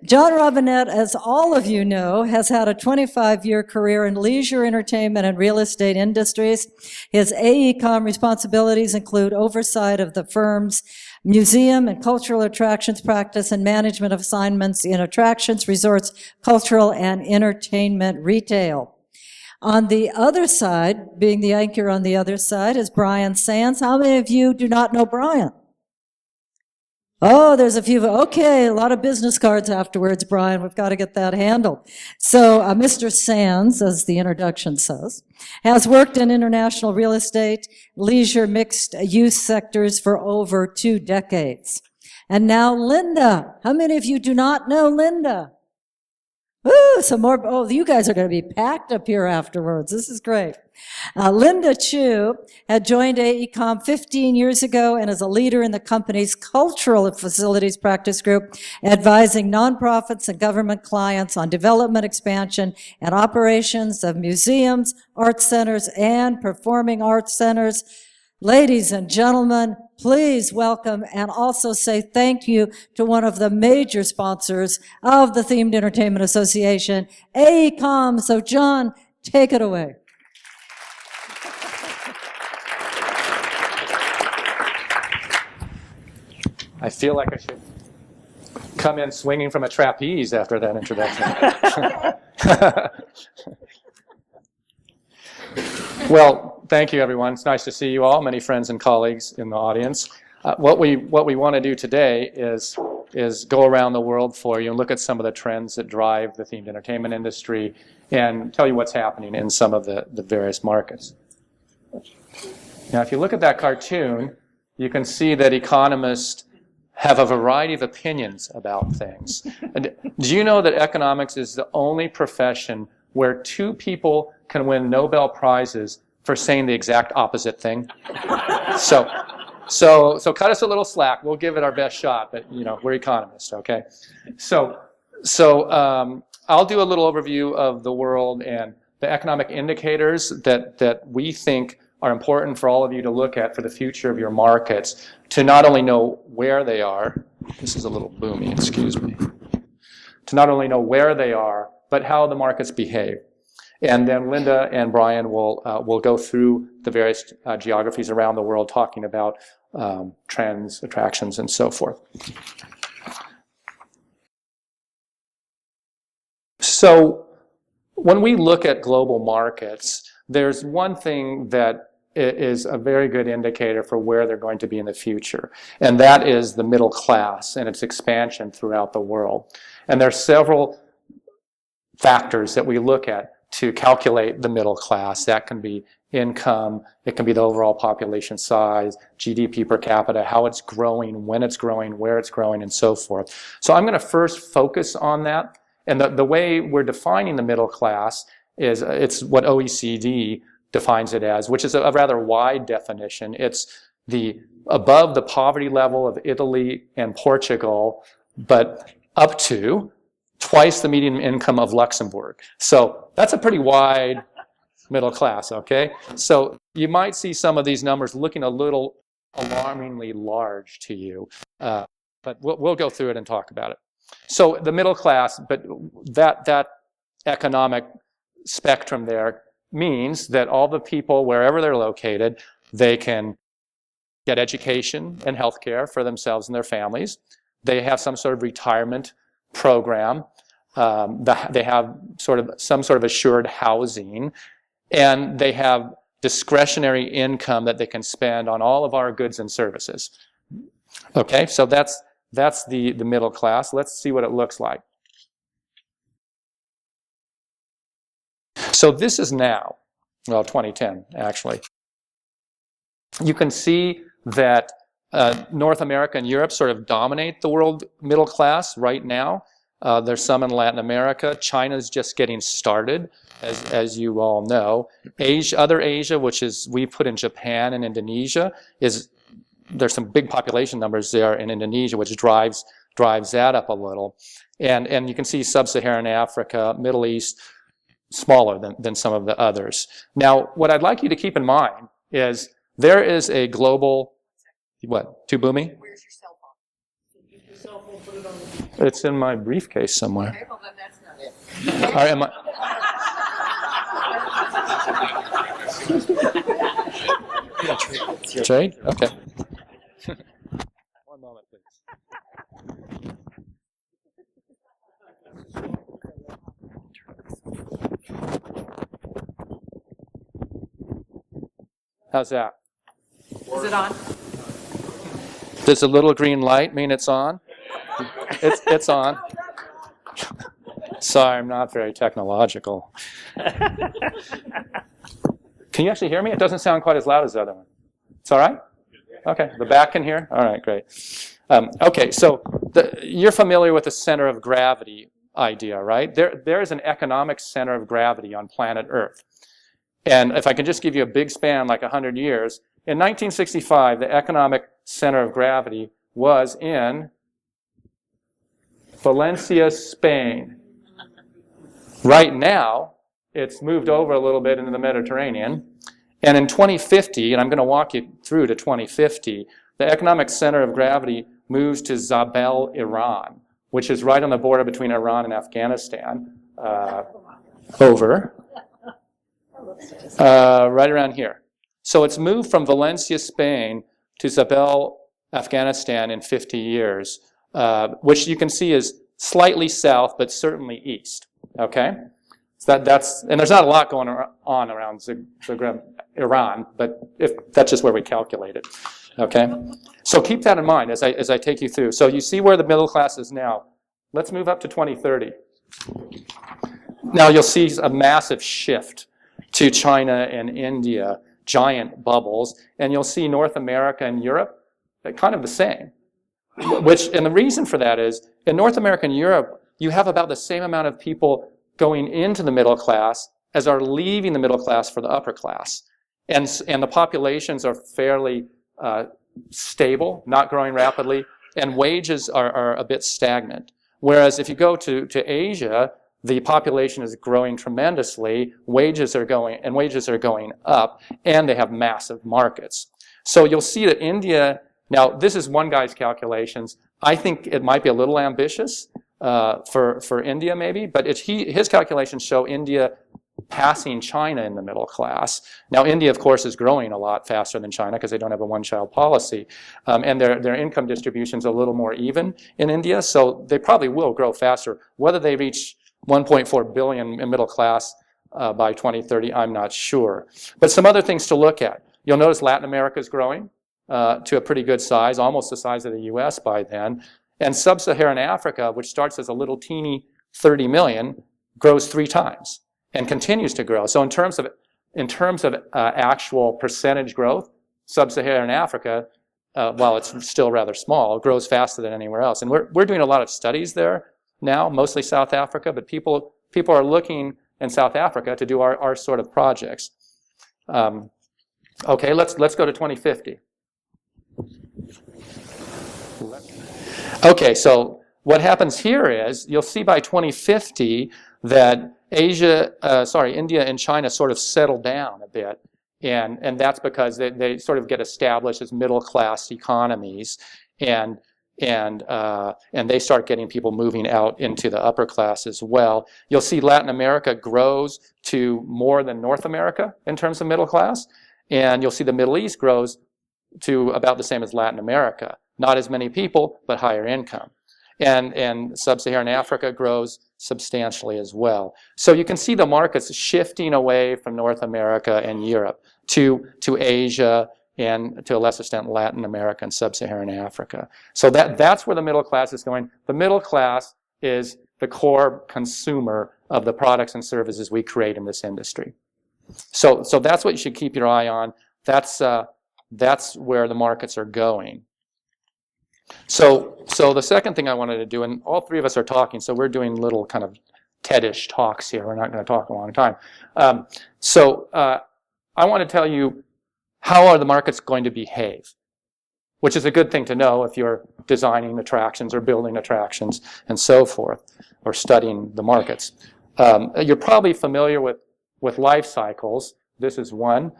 John Robinette, as all of you know, has had a 25-year career in leisure, entertainment, and real estate industries. His AECOM responsibilities include oversight of the firm's museum and cultural attractions practice and management of assignments in attractions, resorts, cultural, and entertainment retail. On the other side, being the anchor on the other side, is Brian Sands. How many of you do not know Brian? Oh, there's a few. Okay, a lot of business cards afterwards, Brian. We've got to get that handled. So Mr. Sands, as the introduction says, has worked in international real estate, leisure, mixed use sectors for over 2 decades. And now Linda. How many of you do not know Linda? Ooh, some more. Oh, you guys are going to be packed up here afterwards. This is great. Linda Chu had joined AECOM 15 years ago and is a leader in the company's cultural facilities practice group, advising nonprofits and government clients on development, expansion, and operations of museums, art centers, and performing arts centers. Ladies and gentlemen, please welcome and also say thank you to one of the major sponsors of the Themed Entertainment Association, AECOM. So John, take it away. I feel like I should come in swinging from a trapeze after that introduction. Well, thank you, everyone. It's nice to see you all, many friends and colleagues in the audience. What we want to do today is go around the world for you and look at some of the trends that drive the themed entertainment industry and tell you what's happening in some of the various markets. Now, if you look at that cartoon, you can see that economists have a variety of opinions about things. And do you know that economics is the only profession where 2 people can win Nobel Prizes for saying the exact opposite thing? So cut us a little slack. We'll give it our best shot, but we're economists, okay? So I'll do a little overview of the world and the economic indicators that we think are important for all of you to look at for the future of your markets, to not only know where they are, this is a little boomy, excuse me, to not only know where they are, but how the markets behave. And then Linda and Brian will go through the various geographies around the world talking about trends, attractions, and so forth. So when we look at global markets, there's one thing that is a very good indicator for where they're going to be in the future, and that is the middle class and its expansion throughout the world. And there are several factors that we look at to calculate the middle class. That can be income, it can be the overall population size, GDP per capita, how it's growing, when it's growing, where it's growing, and so forth. So I'm going to first focus on that. And the way we're defining the middle class is it's what OECD defines it as, which is a rather wide definition. It's above the poverty level of Italy and Portugal, but up to twice the median income of Luxembourg. So that's a pretty wide middle class, okay? So you might see some of these numbers looking a little alarmingly large to you, but we'll go through it and talk about it. So the middle class, but that economic spectrum there means that all the people, wherever they're located, they can get education and health care for themselves and their families. They have some sort of retirement program. They have some sort of assured housing, and they have discretionary income that they can spend on all of our goods and services. Okay, so that's the middle class. Let's see what it looks like. So this is now, well, 2010, actually. You can see that North America and Europe sort of dominate the world middle class right now. There's some in Latin America. China's just getting started, as you all know. Other Asia, which is, we put in Japan and Indonesia, there's some big population numbers there in Indonesia, which drives that up a little. And you can see Sub-Saharan Africa, Middle East, smaller than some of the others. Now, what I'd like you to keep in mind is there is a global, what, too boomy? Where's your cell phone? Use your cell phone, put it on the It's in my briefcase somewhere. Okay, well, then that's not it. All right, am I? Trade? Okay. One moment, please. How's that? Is it on? Does a little green light mean it's on? It's on. Sorry, I'm not very technological. Can you actually hear me? It doesn't sound quite as loud as the other one. It's all right? Okay, the back can hear? All right, great. Okay, so you're familiar with the center of gravity idea, right? There is an economic center of gravity on planet Earth. And if I can just give you a big span, like 100 years, in 1965, the economic center of gravity was in Valencia, Spain. Right now, it's moved over a little bit into the Mediterranean. And in 2050, and I'm going to walk you through to 2050, the economic center of gravity moves to Zabel, Iran, which is right on the border between Iran and Afghanistan. Over. Right around here. So it's moved from Valencia, Spain to Zabel, Afghanistan in 50 years, which you can see is slightly south, but certainly east. Okay? So that's, and there's not a lot going on around Zagreb, Iran, but that's just where we calculate it. Okay? So keep that in mind as I take you through. So you see where the middle class is now. Let's move up to 2030. Now you'll see a massive shift to China and India, giant bubbles, and you'll see North America and Europe kind of the same. And the reason for that is, in North America and Europe, you have about the same amount of people going into the middle class as are leaving the middle class for the upper class. And the populations are fairly stable, not growing rapidly, and wages are a bit stagnant. Whereas if you go to Asia, the population is growing tremendously, wages are going up, and they have massive markets. So you'll see that India, now this is one guy's calculations. I think it might be a little ambitious for India maybe, but his calculations show India passing China in the middle class. Now India, of course, is growing a lot faster than China because they don't have a one-child policy. And their income distribution is a little more even in India, so they probably will grow faster. Whether they reach 1.4 billion in middle class by 2030, I'm not sure. But some other things to look at. You'll notice Latin America is growing to a pretty good size, almost the size of the US by then. And sub-Saharan Africa, which starts as a little teeny 30 million, grows 3 times and continues to grow. So in terms of actual percentage growth, sub-Saharan Africa, while it's still rather small, grows faster than anywhere else. And we're doing a lot of studies there now, mostly South Africa, but people are looking in South Africa to do our sort of projects. Okay, let's go to 2050. Okay, so what happens here is you'll see by 2050 that India and China sort of settle down a bit, and that's because they sort of get established as middle class economies, and they start getting people moving out into the upper class as well. You'll see Latin America grows to more than North America in terms of middle class, and you'll see the Middle East grows to about the same as Latin America. Not as many people, but higher income. And sub-Saharan Africa grows substantially as well. So you can see the markets shifting away from North America and Europe to Asia, and to a lesser extent Latin America and sub-Saharan Africa. So that's where the middle class is going. The middle class is the core consumer of the products and services we create in this industry. So that's what you should keep your eye on. That's where the markets are going. So the second thing I wanted to do, and all three of us are talking, so we're doing little kind of TED-ish talks here. We're not going to talk a long time. I want to tell you, how are the markets going to behave? Which is a good thing to know if you're designing attractions or building attractions and so forth, or studying the markets. You're probably familiar with life cycles. This is one.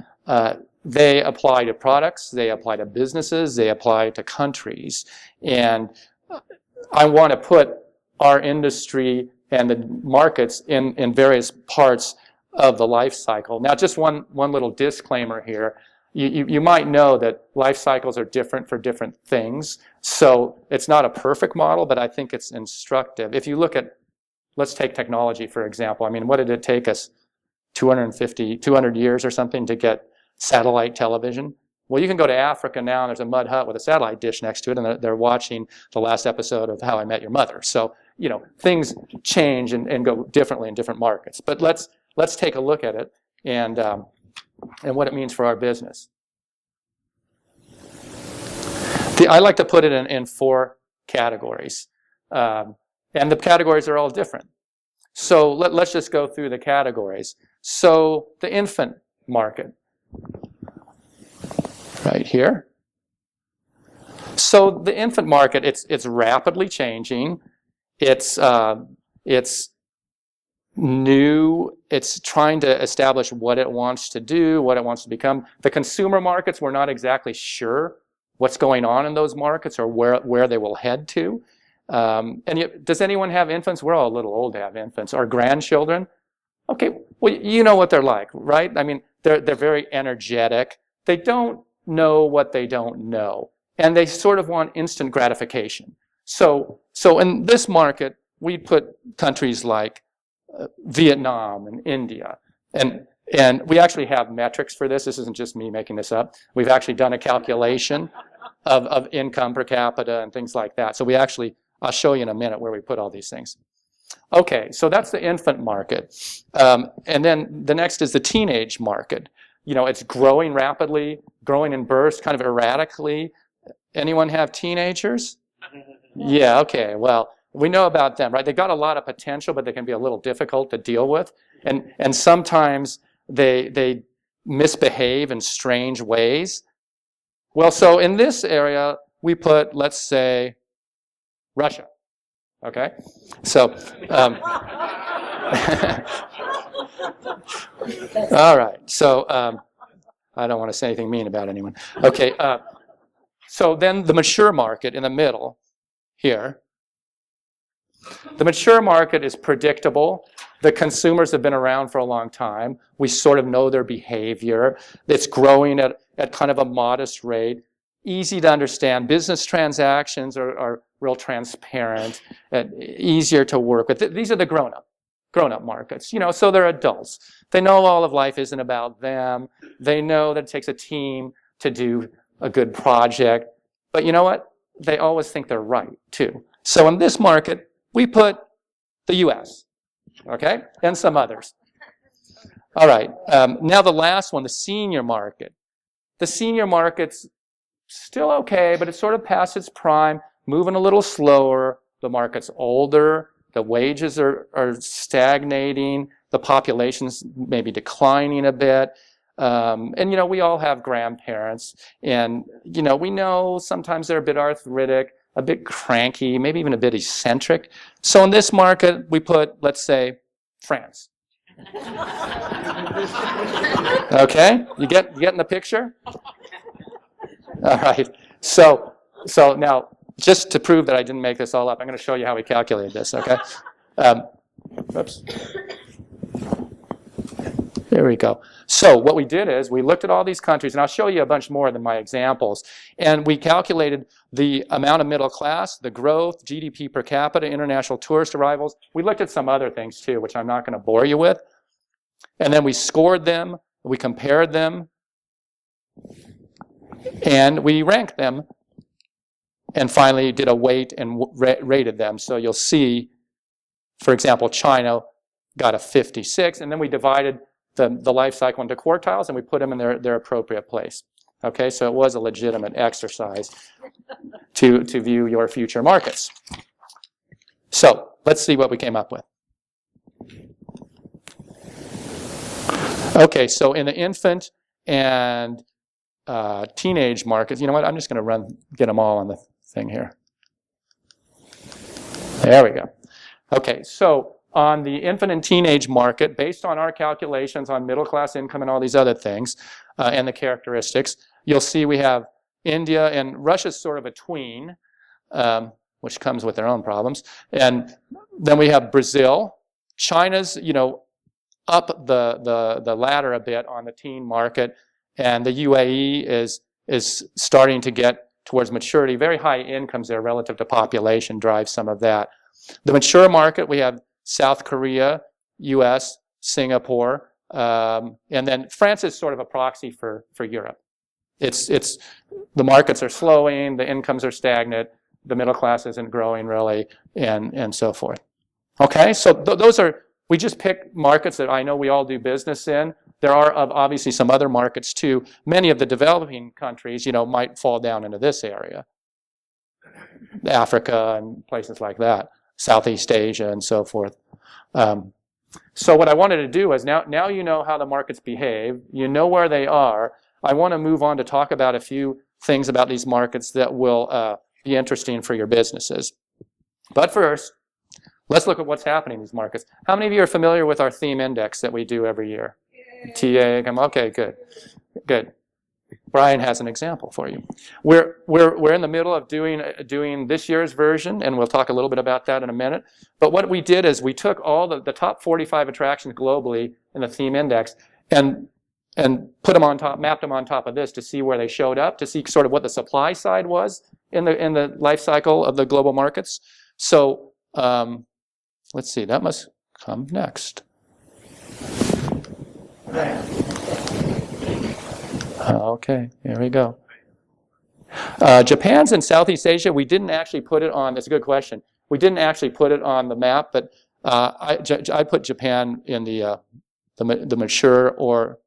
They apply to products, they apply to businesses, they apply to countries. And I want to put our industry and the markets in various parts of the life cycle. Now, just one little disclaimer here. You might know that life cycles are different for different things. So it's not a perfect model, but I think it's instructive. If you look at, let's take technology, for example. I mean, what did it take us 200 years or something to get satellite television? Well, you can go to Africa now, and there's a mud hut with a satellite dish next to it, and they're watching the last episode of How I Met Your Mother. So, you know, things change and go differently in different markets. But let's take a look at it and what it means for our business. I like to put it in 4 categories. And the categories are all different. So let's just go through the categories. So the infant market, right here. So the infant market, it's rapidly changing. It's new. It's trying to establish what it wants to do, what it wants to become. The consumer markets, we're not exactly sure what's going on in those markets or where they will head to. And yet, does anyone have infants? We're all a little old to have infants. Or grandchildren? Okay, well, you know what they're like, right? I mean, they're very energetic. They don't know what they don't know. And they sort of want instant gratification. So in this market, we put countries like Vietnam and India. And we actually have metrics for this. This isn't just me making this up. We've actually done a calculation of income per capita and things like that. So we actually, I'll show you in a minute where we put all these things. Okay, so that's the infant market. And then the next is the teenage market. You know, it's growing rapidly, growing in bursts, kind of erratically. Anyone have teenagers? Yeah, okay, well, we know about them, right? They've got a lot of potential, but they can be a little difficult to deal with. And sometimes they misbehave in strange ways. Well, so in this area, we put, let's say, Russia. Okay? So, all right. So, I don't want to say anything mean about anyone. Okay. So then the mature market in the middle here. The mature market is predictable. The consumers have been around for a long time. We sort of know their behavior. It's growing at kind of a modest rate. Easy to understand. Business transactions are real transparent, easier to work with. These are the grown-up markets. You know, so they're adults. They know all of life isn't about them. They know that it takes a team to do a good project. But you know what? They always think they're right, too. So in this market, we put the U.S., okay, and some others. All right, now the last one, the senior market. The senior market's still okay, but it's sort of past its prime, moving a little slower. The market's older. The wages are stagnating. The population's maybe declining a bit. And, you know, we all have grandparents. And, you know, we know sometimes they're a bit arthritic, a bit cranky, maybe even a bit eccentric. So in this market, we put, let's say, France. Okay? You getting the picture? All right. So now, just to prove that I didn't make this all up, I'm going to show you how we calculated this, okay? Oops. There we go. So what we did is we looked at all these countries, and I'll show you a bunch more than my examples, and we calculated the amount of middle class, the growth, GDP per capita, international tourist arrivals. We looked at some other things too, which I'm not going to bore you with. And then we scored them, we compared them, and we ranked them, and finally did a weight and rated them. So you'll see, for example, China got a 56, and then we divided the life cycle into quartiles, and we put them in their appropriate place. Okay, so it was a legitimate exercise to view your future markets. So let's see what we came up with. Okay, so in the infant and teenage markets, you know what? I'm just going to get them all on the thing here. There we go. Okay, so on the infant and teenage market, based on our calculations on middle class income and all these other things, and the characteristics, you'll see we have India, and Russia's sort of a tween. Well, which comes with their own problems. And then we have Brazil. China's, up the ladder a bit on the teen market, and the UAE is starting to get towards maturity. Very high incomes there relative to population drives some of that. The mature market, we have South Korea, US, Singapore, and then France is sort of a proxy for Europe. It's the markets are slowing, the incomes are stagnant, the middle class isn't growing really, and so forth. Okay, so those are, we just pick markets that I know we all do business in. There are obviously some other markets too. Many of the developing countries, might fall down into this area. Africa and places like that, Southeast Asia and so forth. So what I wanted to do is now you know how the markets behave, you know where they are. I want to move on to talk about a few things about these markets that will be interesting for your businesses. But first, let's look at what's happening in these markets. How many of you are familiar with our theme index that we do every year? TA, okay, good. Brian has an example for you. We're in the middle of doing this year's version, and we'll talk a little bit about that in a minute. But what we did is we took all the top 45 attractions globally in the theme index and put them on top, mapped them on top of this to see where they showed up, to see sort of what the supply side was in the life cycle of the global markets. So let's see, that must come next. Okay, here we go. Japan's in Southeast Asia. We didn't actually put it on, that's a good question. We didn't actually put it on the map, but I put Japan in the mature or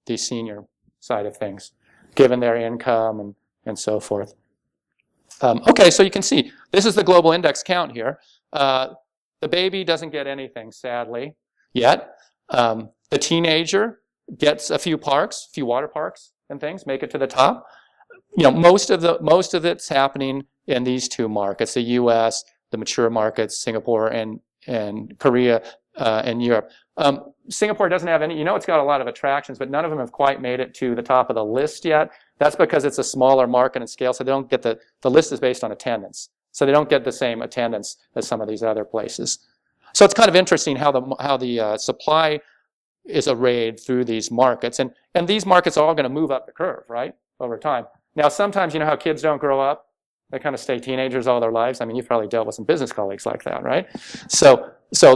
the senior side of things, given their income and so forth. Okay, so you can see, this is the global index count here. The baby doesn't get anything, sadly, yet. The teenager gets a few water parks and things, make it to the top. Most of it's happening in these two markets, the U.S., the mature markets, Singapore and Korea and Europe. Singapore doesn't have any, it's got a lot of attractions, but none of them have quite made it to the top of the list yet. That's because it's a smaller market and scale, so they don't get the list is based on attendance. So they don't get the same attendance as some of these other places. So it's kind of interesting how the supply is arrayed through these markets. And these markets are all going to move up the curve, right, over time. Now, sometimes you know how kids don't grow up? They kind of stay teenagers all their lives. I mean, you've probably dealt with some business colleagues like that, right? So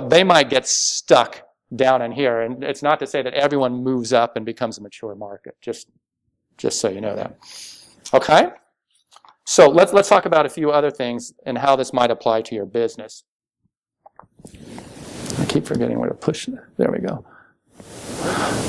they might get stuck down in here. And it's not to say that everyone moves up and becomes a mature market, just so you know that. Okay? So let's talk about a few other things and how this might apply to your business. I keep forgetting where to push. There we go.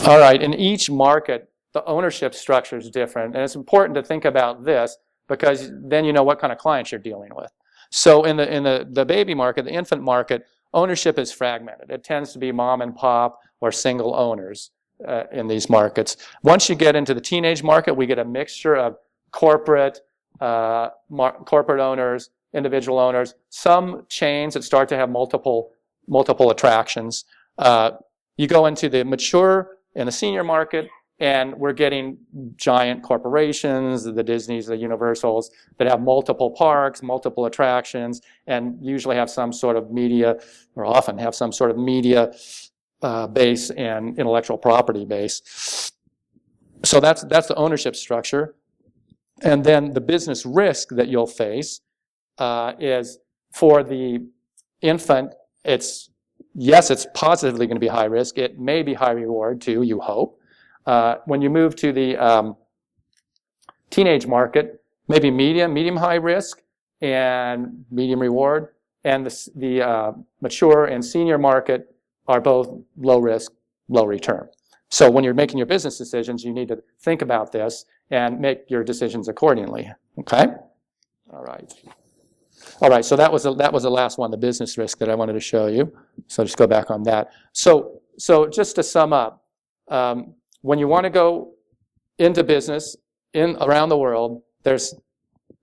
All right, in each market, the ownership structure is different. And it's important to think about this because then you know what kind of clients you're dealing with. So in the baby market, the infant market, ownership is fragmented. It tends to be mom and pop or single owners in these markets. Once you get into the teenage market, we get a mixture of corporate owners, individual owners, some chains that start to have multiple attractions. You go into the mature and the senior market, and we're getting giant corporations, the Disneys, the Universals, that have multiple parks, multiple attractions, and usually have some sort of media, or often have some sort of media base and intellectual property base. So that's the ownership structure. And then the business risk that you'll face is for the infant, it's positively going to be high risk. It may be high reward too, you hope. When you move to the teenage market, maybe medium high risk and medium reward. And the mature and senior market are both low risk, low return. So when you're making your business decisions, you need to think about this and make your decisions accordingly. Okay? All right, so that was the last one, the business risk that I wanted to show you. So just go back on that. So just to sum up, when you want to go into business around the world, there's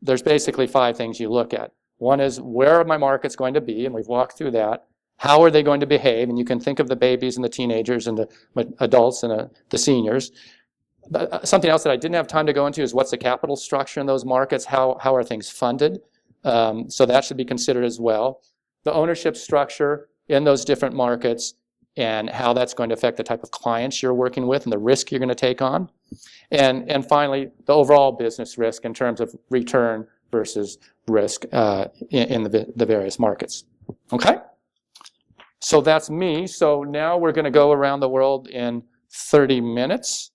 basically 5 things you look at. One is, where are my markets going to be? And we've walked through that. How are they going to behave? And you can think of the babies and the teenagers and the adults and the seniors. Something else that I didn't have time to go into is what's the capital structure in those markets? How are things funded? So that should be considered as well. The ownership structure in those different markets and how that's going to affect the type of clients you're working with and the risk you're going to take on. And finally, the overall business risk in terms of return versus risk in the various markets. Okay? So that's me. So now we're going to go around the world in 30 minutes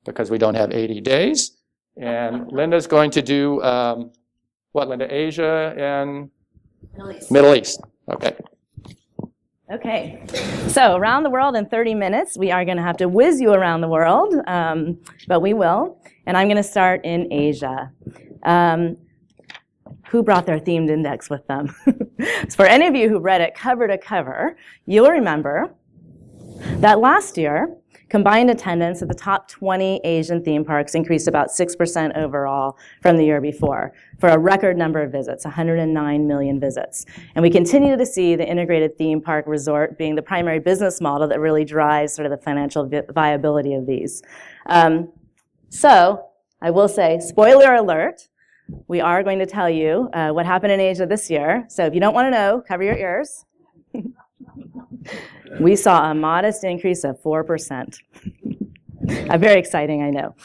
because we don't have 80 days. And Linda's going to do, what, Linda? Asia and Middle East. Okay. Okay, so around the world in 30 minutes. We are going to have to whiz you around the world, but we will. And I'm going to start in Asia. Who brought their themed index with them? So for any of you who read it cover to cover, you'll remember that last year, combined attendance at the top 20 Asian theme parks increased about 6% overall from the year before, for a record number of visits, 109 million visits. And we continue to see the integrated theme park resort being the primary business model that really drives sort of the financial viability of these. So I will say, spoiler alert, we are going to tell you what happened in Asia this year. So if you don't want to know, cover your ears. We saw a modest increase of 4%. Very exciting, I know.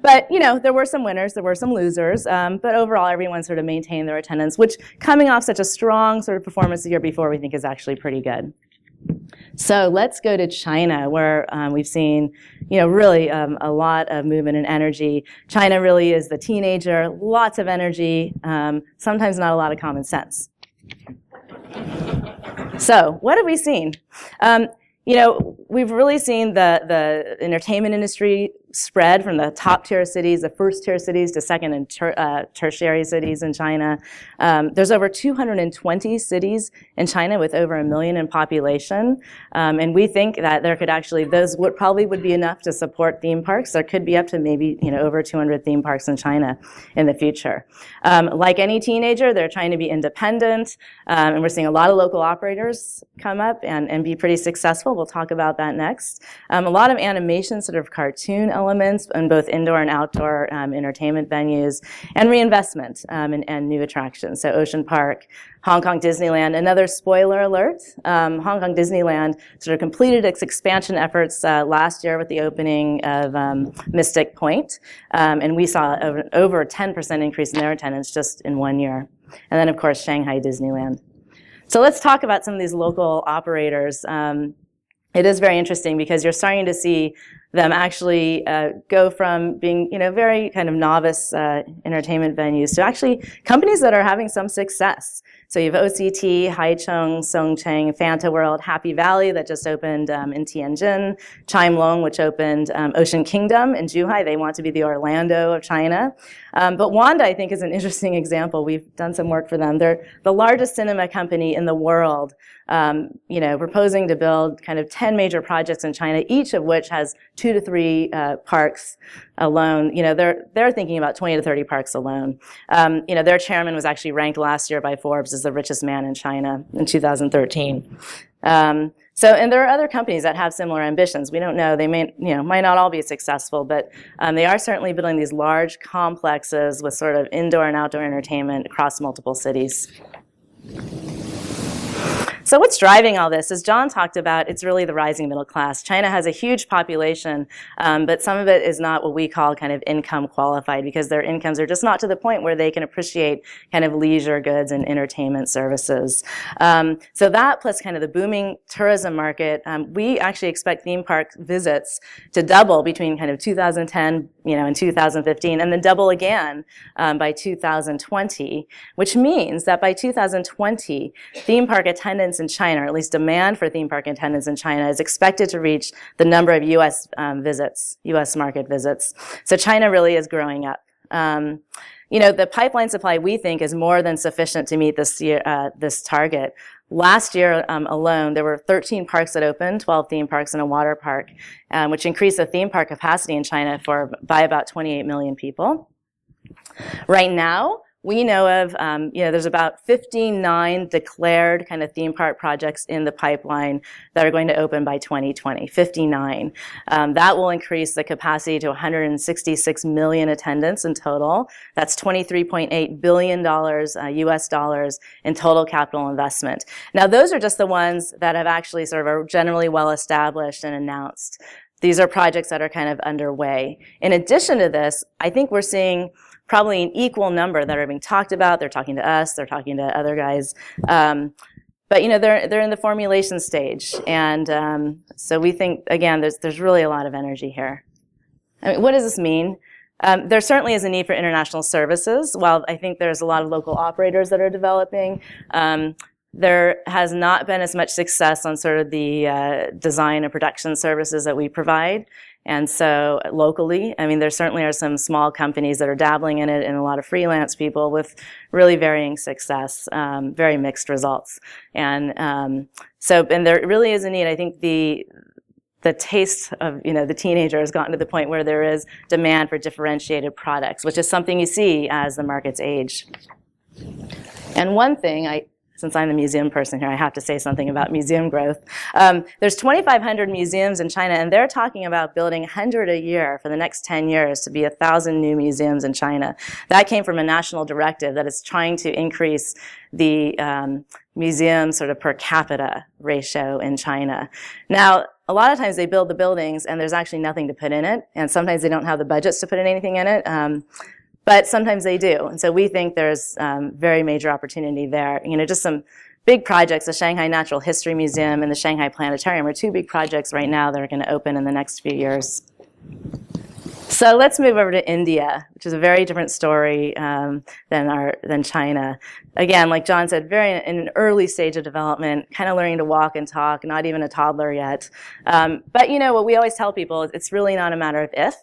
But, you know, there were some winners, there were some losers, but overall everyone sort of maintained their attendance, which coming off such a strong sort of performance the year before, we think is actually pretty good. So let's go to China, where we've seen, you know, really a lot of movement and energy. China really is the teenager, lots of energy, sometimes not a lot of common sense. So what have we seen? You know, we've really seen the entertainment industry spread from the top tier cities, the first tier cities, to second and tertiary cities in China. There's over 220 cities in China with over 1 million in population. And we think that there could actually, those would be enough to support theme parks. There could be up to maybe, you know, over 200 theme parks in China in the future. Like any teenager, they're trying to be independent. And we're seeing a lot of local operators come up and be pretty successful. We'll talk about that next. A lot of animation, sort of cartoon elements in both indoor and outdoor entertainment venues, and reinvestment and new attractions. So Ocean Park, Hong Kong Disneyland. Another spoiler alert, Hong Kong Disneyland sort of completed its expansion efforts last year with the opening of Mystic Point. And we saw over a 10% increase in their attendance just in 1 year. And then, of course, Shanghai Disneyland. So let's talk about some of these local operators. It is very interesting because you're starting to see them actually go from being, you know, very kind of novice entertainment venues to actually companies that are having some success. So you have OCT, Haicheng, Songcheng, Fanta World, Happy Valley that just opened in Tianjin, Chimelong, which opened Ocean Kingdom in Zhuhai. They want to be the Orlando of China. But Wanda, I think, is an interesting example. We've done some work for them. They're the largest cinema company in the world, you know, proposing to build kind of 10 major projects in China, each of which has 2 to 3 parks alone. You know, they're thinking about 20 to 30 parks alone. You know, their chairman was actually ranked last year by Forbes as the richest man in China in 2013. So, and there are other companies that have similar ambitions. We don't know. They may, you know, might not all be successful, but they are certainly building these large complexes with sort of indoor and outdoor entertainment across multiple cities. So what's driving all this? As John talked about, it's really the rising middle class. China has a huge population, but some of it is not what we call kind of income qualified because their incomes are just not to the point where they can appreciate kind of leisure goods and entertainment services. So that plus kind of the booming tourism market, we actually expect theme park visits to double between kind of 2010, you know, and 2015, and then double again by 2020, which means that by 2020, theme park attendance in China, or at least demand for theme park attendance in China, is expected to reach the number of U.S. U.S. market visits. So China really is growing up. You know, the pipeline supply, we think, is more than sufficient to meet this target. Last year alone, there were 13 parks that opened, 12 theme parks and a water park, which increased the theme park capacity in China by about 28 million people. Right now, we know of, there's about 59 declared kind of theme park projects in the pipeline that are going to open by 2020, 59. That will increase the capacity to 166 million attendants in total. That's $23.8 billion US dollars in total capital investment. Now, those are just the ones that have actually sort of are generally well established and announced. These are projects that are kind of underway. In addition to this, I think we're seeing probably an equal number that are being talked about. They're talking to us, they're talking to other guys. But they're in the formulation stage. And so we think, again, there's really a lot of energy here. I mean, what does this mean? There certainly is a need for international services. While I think there's a lot of local operators that are developing, there has not been as much success on sort of the design and production services that we provide. And so locally, I mean, there certainly are some small companies that are dabbling in it and a lot of freelance people with really varying success, very mixed results. And and there really is a need. I think the taste of, the teenager has gotten to the point where there is demand for differentiated products, which is something you see as the markets age. And one thing, since I'm the museum person here, I have to say something about museum growth. There's 2,500 museums in China, and they're talking about building 100 a year for the next 10 years to be 1,000 new museums in China. That came from a national directive that is trying to increase the museum sort of per capita ratio in China. Now, a lot of times they build the buildings and there's actually nothing to put in it, and sometimes they don't have the budgets to put anything in it. But sometimes they do. And so we think there's very major opportunity there. Just some big projects, the Shanghai Natural History Museum and the Shanghai Planetarium are two big projects right now that are going to open in the next few years. So let's move over to India, which is a very different story than China. Again, like John said, very in an early stage of development, kind of learning to walk and talk, not even a toddler yet. But what we always tell people is it's really not a matter of if,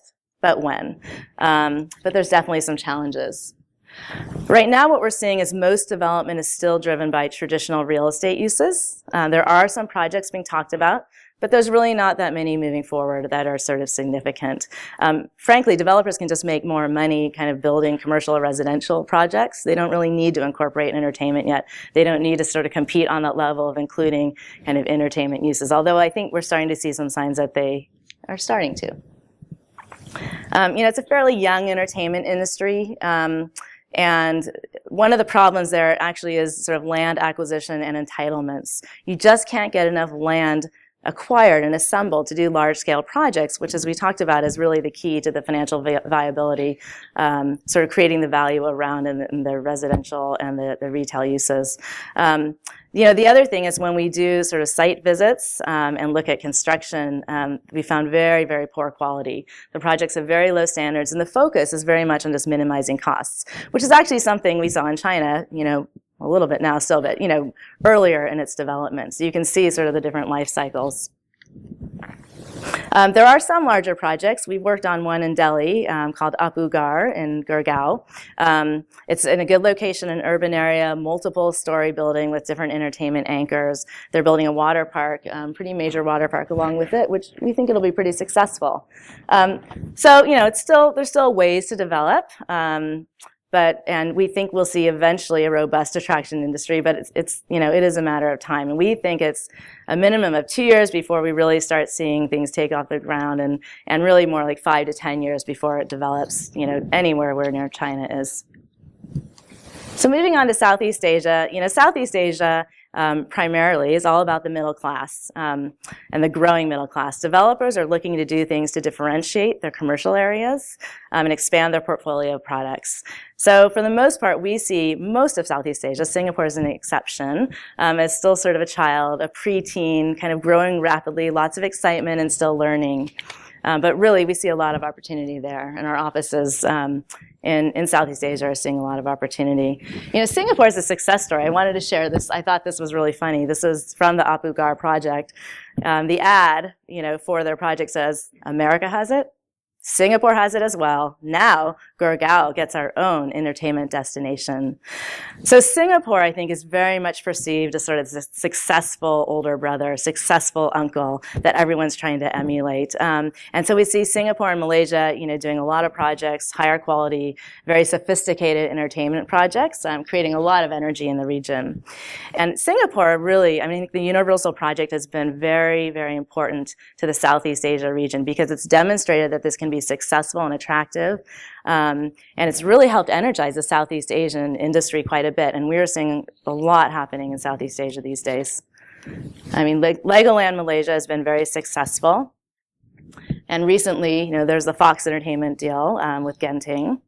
but when. But there's definitely some challenges. Right now, what we're seeing is most development is still driven by traditional real estate uses. There are some projects being talked about, but there's really not that many moving forward that are sort of significant. Frankly, developers can just make more money kind of building commercial or residential projects. They don't really need to incorporate entertainment yet. They don't need to sort of compete on that level of including kind of entertainment uses, although I think we're starting to see some signs that they are starting to. It's a fairly young entertainment industry, and one of the problems there actually is sort of land acquisition and entitlements. You just can't get enough land acquired and assembled to do large-scale projects, which, as we talked about, is really the key to the financial viability, sort of creating the value around in the residential and the retail uses. The other thing is when we do sort of site visits and look at construction, we found very, very poor quality. The projects have very low standards, and the focus is very much on just minimizing costs, which is actually something we saw in China, a little bit now still, but, earlier in its development. So you can see sort of the different life cycles. There are some larger projects. We've worked on one in Delhi called Apu Ghar in Gurgaon. It's in a good location, an urban area, multiple story building with different entertainment anchors. They're building a water park, pretty major water park along with it, which we think it'll be pretty successful. There's still ways to develop. And we think we'll see eventually a robust attraction industry, but it is a matter of time. And we think it's a minimum of 2 years before we really start seeing things take off the ground, and really more like 5 to 10 years before it develops, anywhere where near China is. So moving on to Southeast Asia, Southeast Asia primarily is all about the middle class and the growing middle class. Developers are looking to do things to differentiate their commercial areas and expand their portfolio of products. So for the most part, we see most of Southeast Asia, Singapore is an exception, as still sort of a child, a preteen, kind of growing rapidly, lots of excitement and still learning. But really, we see a lot of opportunity there, and our offices in Southeast Asia are seeing a lot of opportunity. Singapore is a success story. I wanted to share this. I thought this was really funny. This is from the Apu Ghar project. The ad, for their project says, "America has it, Singapore has it as well. Now, Gurgaon gets our own entertainment destination. So Singapore, I think, is very much perceived as sort of this successful older brother, successful uncle that everyone's trying to emulate. And so we see Singapore and Malaysia, doing a lot of projects, higher quality, very sophisticated entertainment projects, creating a lot of energy in the region. And Singapore really, I think the Universal Project has been very, very important to the Southeast Asia region because it's demonstrated that this can be successful and attractive. And it's really helped energize the Southeast Asian industry quite a bit. And we're seeing a lot happening in Southeast Asia these days. Legoland Malaysia has been very successful. And recently, there's the Fox Entertainment deal with Genting.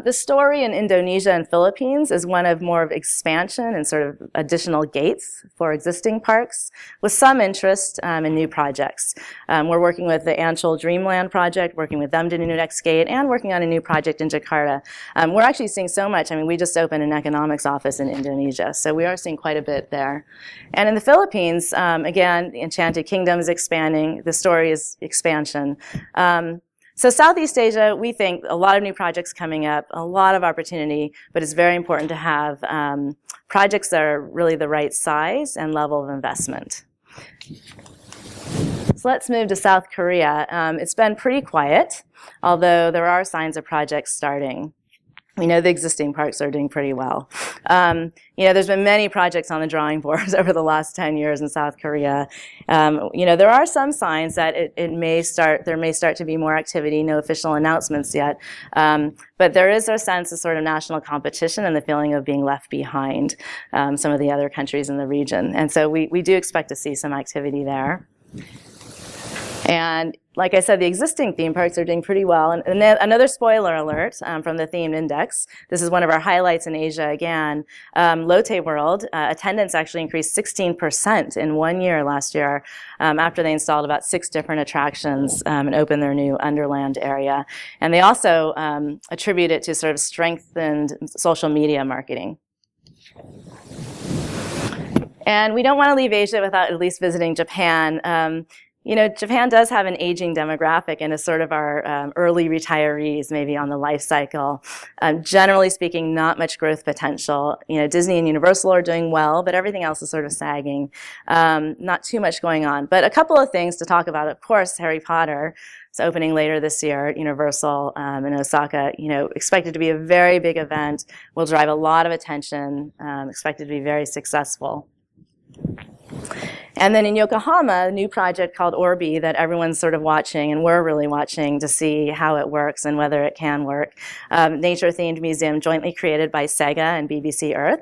The story in Indonesia and Philippines is one of more of expansion and sort of additional gates for existing parks with some interest in new projects. We're working with the Ancol Dreamland project, working with them to do a new next gate, and working on a new project in Jakarta. We're actually seeing so much. We just opened an economics office in Indonesia, so we are seeing quite a bit there. And in the Philippines, again, the Enchanted Kingdom is expanding. The story is expansion. So Southeast Asia, we think a lot of new projects coming up, a lot of opportunity, but it's very important to have projects that are really the right size and level of investment. So let's move to South Korea. It's been pretty quiet, although there are signs of projects starting. We know the existing parks are doing pretty well. There's been many projects on the drawing boards over the last 10 years in South Korea. There are some signs that there may start to be more activity, no official announcements yet. But there is a sense of sort of national competition and the feeling of being left behind some of the other countries in the region. And so we do expect to see some activity there. And like I said, the existing theme parks are doing pretty well. And another spoiler alert from the Themed Index. This is one of our highlights in Asia again. Lotte World, attendance actually increased 16% in 1 year last year after they installed about 6 different attractions and opened their new Underland area. And they also attribute it to sort of strengthened social media marketing. And we don't want to leave Asia without at least visiting Japan. Japan does have an aging demographic and is sort of our early retirees maybe on the life cycle. Generally speaking, not much growth potential. Disney and Universal are doing well, but everything else is sort of sagging. Not too much going on. But a couple of things to talk about. Of course, Harry Potter. It's opening later this year at Universal in Osaka. Expected to be a very big event. Will drive a lot of attention. Expected to be very successful. And then in Yokohama, a new project called Orbi that everyone's sort of watching, and we're really watching to see how it works and whether it can work. Nature-themed museum jointly created by Sega and BBC Earth.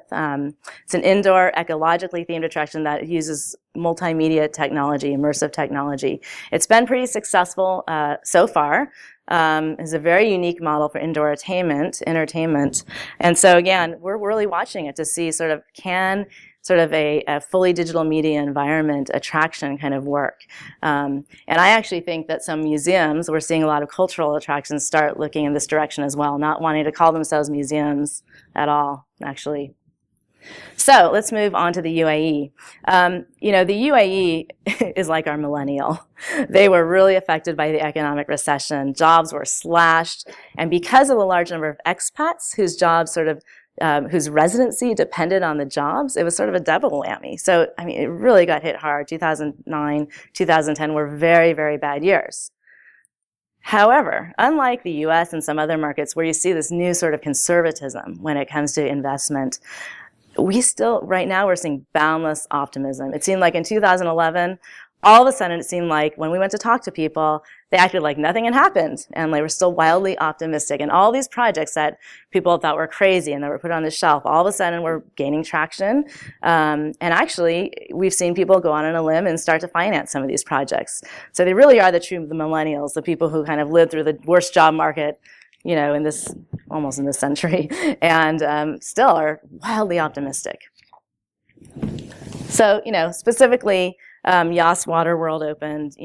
It's an indoor, ecologically themed attraction that uses multimedia technology, immersive technology. It's been pretty successful so far. It's a very unique model for indoor entertainment. And so again, we're really watching it to see can a fully digital media environment attraction kind of work. And I actually think that some museums, we're seeing a lot of cultural attractions start looking in this direction as well, not wanting to call themselves museums at all, actually. So let's move on to the UAE. The UAE is like our millennial. They were really affected by the economic recession. Jobs were slashed. And because of the large number of expats whose jobs whose residency depended on the jobs, it was sort of a double whammy. So, it really got hit hard. 2009, 2010 were very, very bad years. However, unlike the US and some other markets where you see this new sort of conservatism when it comes to investment, right now we're seeing boundless optimism. It seemed like in 2011, all of a sudden it seemed like when we went to talk to people, they acted like nothing had happened and they were still wildly optimistic. And all these projects that people thought were crazy and that were put on the shelf, all of a sudden were gaining traction. And actually, we've seen people go on a limb and start to finance some of these projects. So they really are the millennials, the people who kind of lived through the worst job market, almost in this century, and still are wildly optimistic. So, specifically, Yas Water World opened.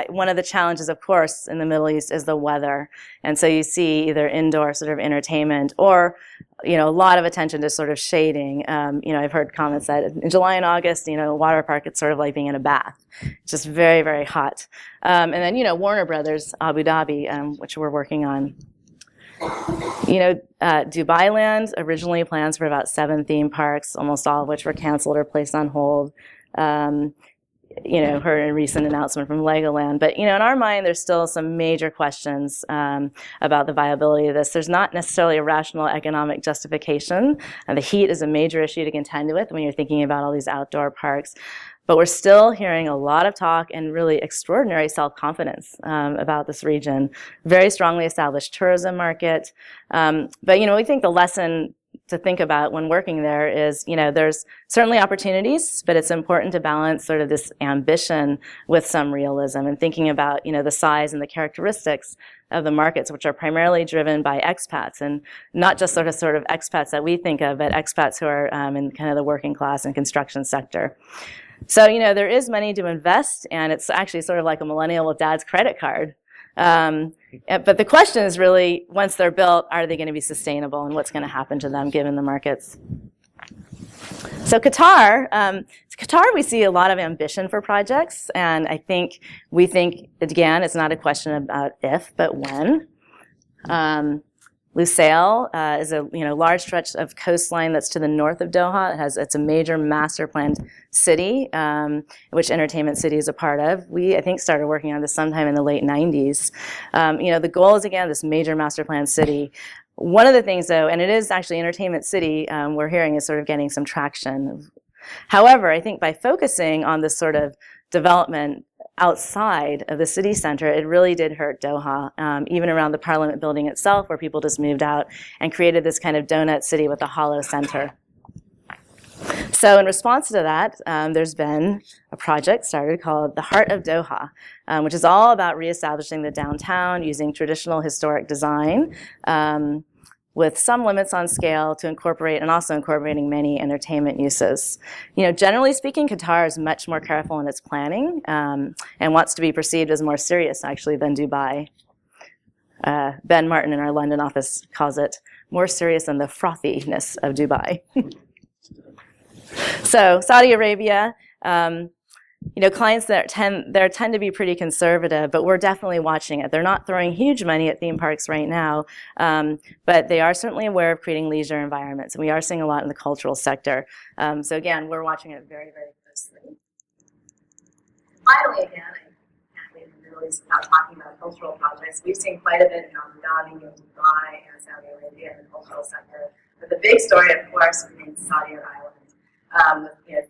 One of the challenges, of course, in the Middle East is the weather. And so you see either indoor sort of entertainment or, a lot of attention to sort of shading. I've heard comments that in July and August, a water park, it's sort of like being in a bath. It's just very, very hot. And then, Warner Brothers, Abu Dhabi, which we're working on. Dubai Land originally plans for about 7 theme parks, almost all of which were canceled or placed on hold. Her recent announcement from Legoland. But, in our mind, there's still some major questions about the viability of this. There's not necessarily a rational economic justification. The heat is a major issue to contend with when you're thinking about all these outdoor parks. But we're still hearing a lot of talk and really extraordinary self-confidence about this region. Very strongly established tourism market. But, we think the lesson to think about when working there is, there's certainly opportunities, but it's important to balance sort of this ambition with some realism and thinking about, the size and the characteristics of the markets, which are primarily driven by expats, and not just sort of expats that we think of, but expats who are in kind of the working class and construction sector. So, there is money to invest, and it's actually sort of like a millennial with dad's credit card. But the question is really, once they're built, are they going to be sustainable, and what's going to happen to them given the markets? So Qatar, we see a lot of ambition for projects, and we think, again, it's not a question about if, but when. Lusail is a large stretch of coastline that's to the north of Doha. It's a major master planned city, which Entertainment City is a part of. We, I think, started working on this sometime in the late 90s. The goal is, again, this major master planned city. One of the things, though, and it is actually Entertainment City, we're hearing is sort of getting some traction. However, I think by focusing on this sort of development outside of the city center, it really did hurt Doha, even around the Parliament building itself, where people just moved out and created this kind of donut city with a hollow center. So in response to that, there's been a project started called the Heart of Doha, which is all about reestablishing the downtown using traditional historic design, with some limits on scale to incorporate, and also incorporating many entertainment uses. Generally speaking, Qatar is much more careful in its planning and wants to be perceived as more serious, actually, than Dubai. Ben Martin in our London office calls it more serious than the frothiness of Dubai. So Saudi Arabia, clients there tend to be pretty conservative, but we're definitely watching it. They're not throwing huge money at theme parks right now, but they are certainly aware of creating leisure environments, and we are seeing a lot in the cultural sector. So again, we're watching it very, very closely. Finally, again, I can't leave the Middle East without talking about cultural projects. We've seen quite a bit in Abu Dhabi and Dubai and Saudi Arabia in the cultural sector, but the big story, of course, remains Saudi Island.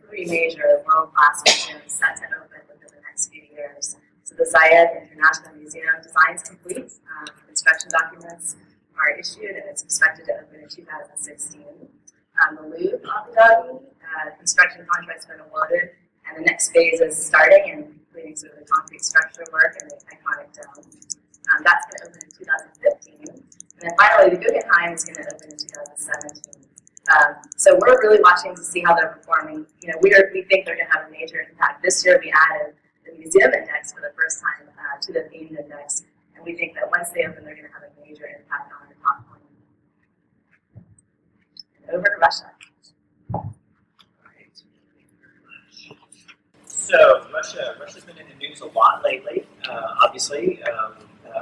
3 major world-class museums set to open within the next few years. So the Zayed International Museum design's complete, construction documents are issued, and it's expected to open in 2016. The Louvre Abu Dhabi, construction contract's been awarded, and the next phase is starting and completing sort of the concrete structure work and the iconic dome. That's going to open in 2015. And then finally, the Guggenheim is going to open in 2017. So we're really watching to see how they're performing. We think they're going to have a major impact. This year we added the museum index for the first time to the themed index, and we think that once they open, they're going to have a major impact on the top line. Over to Russia. So Russia's been in the news a lot lately, obviously,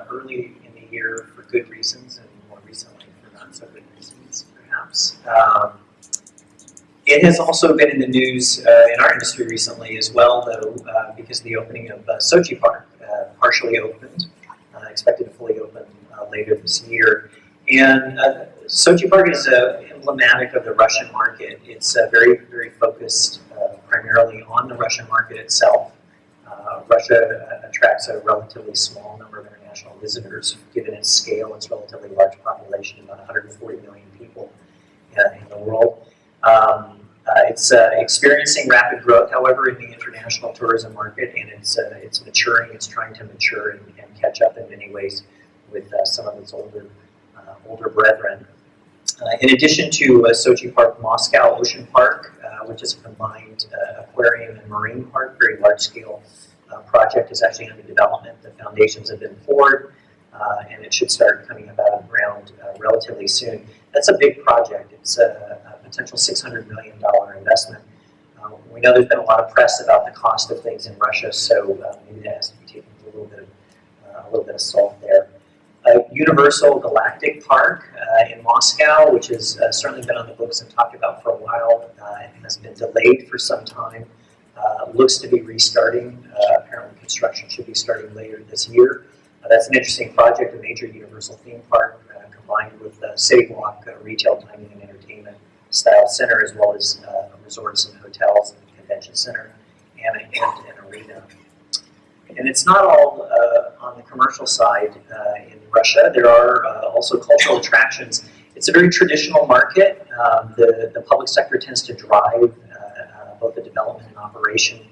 early in the year for good reasons, and more recently for not so good reasons, perhaps. It has also been in the news in our industry recently as well, though, because of the opening of Sochi Park, partially opened, expected to fully open later this year. And Sochi Park is emblematic of the Russian market. It's very, very focused primarily on the Russian market itself. Russia attracts a relatively small number of international visitors, given its scale, its relatively large population, about 140 million people in the world. It's experiencing rapid growth, however, in the international tourism market, and it's maturing. It's trying to mature and catch up in many ways with some of its older brethren. In addition to Sochi Park, Moscow Ocean Park, which is a combined aquarium and marine park, very large-scale project, is actually under development. The foundations have been poured, and it should start coming up out of the ground relatively soon. That's a big project. It's a potential $600 million investment. We know there's been a lot of press about the cost of things in Russia, so maybe that has to be taken with a little bit of salt there. Universal Galactic Park in Moscow, which has certainly been on the books and talked about for a while, and has been delayed for some time, looks to be restarting. Apparently construction should be starting later this year. That's an interesting project, a major Universal theme park combined with City Walk retail, dining, and entertainment style center, as well as resorts and hotels and convention center and an arena. And it's not all on the commercial side in Russia. There are also cultural attractions. It's a very traditional market. The public sector tends to drive both the development and operation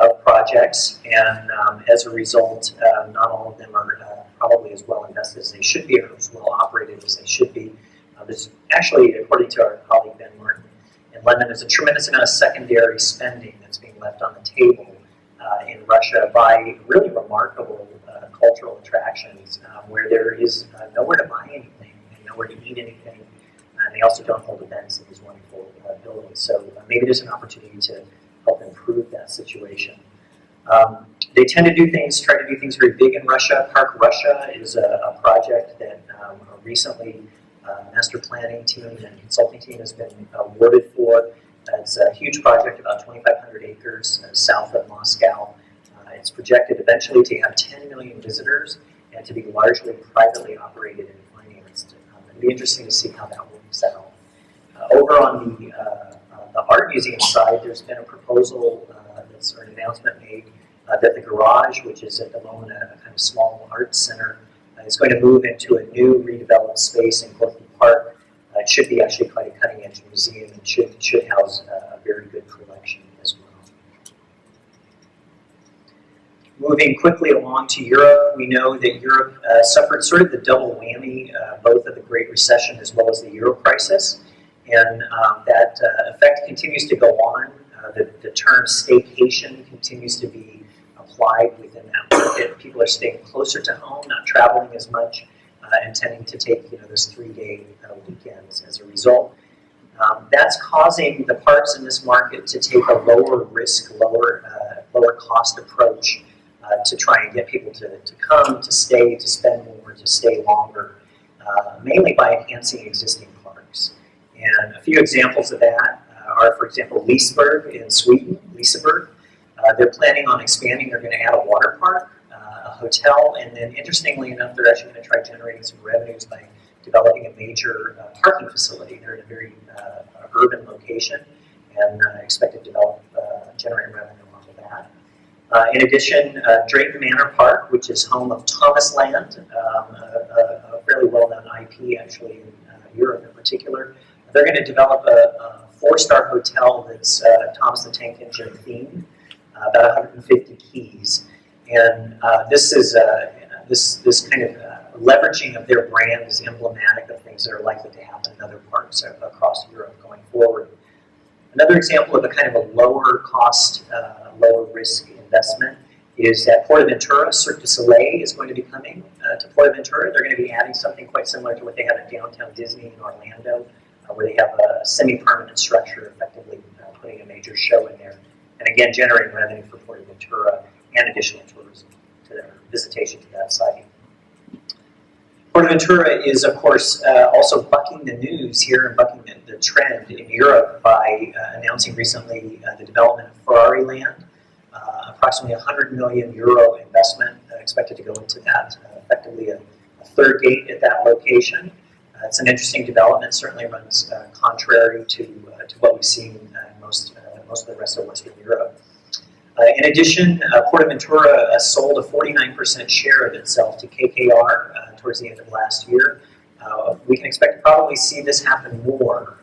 of projects, and as a result, not all of them are probably as well invested as they should be, or as well operated as they should be. There's actually, according to our colleague Ben Martin in London, there's a tremendous amount of secondary spending that's being left on the table in Russia by really remarkable cultural attractions where there is nowhere to buy anything and nowhere to eat anything, and they also don't hold events in these wonderful buildings. So maybe there's an opportunity to help improve that situation. They tend to try to do things very big in Russia. Park Russia is a project that recently master planning team and consulting team has been awarded for. It's a huge project, about 2,500 acres south of Moscow. It's projected eventually to have 10 million visitors and to be largely privately operated and financed. It'll be interesting to see how that works out. Over on the art museum side, there's been a proposal or an announcement made that the garage, which is at the moment a kind of small art center, is going to move into a new redeveloped space in Gorky Park. It should be actually quite a cutting-edge museum and should house a very good collection as well. Moving quickly along to Europe, we know that Europe suffered sort of the double whammy, both of the Great Recession as well as the Euro crisis, and that effect continues to go on. The term staycation continues to be applied within that market. People are staying closer to home, not traveling as much, and tending to take those 3-day weekends as a result. That's causing the parks in this market to take a lower risk, lower cost approach to try and get people to come, to stay, to spend more, to stay longer, mainly by enhancing existing parks. And a few examples of that are, for example, Liseberg in Sweden, Liseberg. They're planning on expanding. They're going to add a water park, a hotel, and then interestingly enough, they're actually going to try generating some revenues by developing a major parking facility. They're in a very urban location and expect to generate revenue off of that. In addition, Drayton Manor Park, which is home of Thomas Land, a fairly well-known IP actually in Europe in particular. They're going to develop a 4-star hotel that's Thomas the Tank Engine themed, about 150 keys. And this kind of leveraging of their brand is emblematic of things that are likely to happen in other parks across Europe going forward. Another example of a kind of a lower cost, lower risk investment is that PortAventura, Cirque du Soleil, is going to be coming to PortAventura. They're going to be adding something quite similar to what they have at Downtown Disney in Orlando, where they have a semi-permanent structure, effectively putting a major show in there. And again, generating revenue for PortAventura and additional tourism to their visitation to that site. PortAventura is, of course, also bucking the news here and bucking the trend in Europe by announcing recently the development of Ferrari Land, approximately €100 million investment expected to go into that, effectively a third gate at that location. It's an interesting development, certainly runs contrary to what we've seen in most of the rest of Western Europe. In addition, PortAventura sold a 49% share of itself to KKR towards the end of last year. We can expect to probably see this happen more.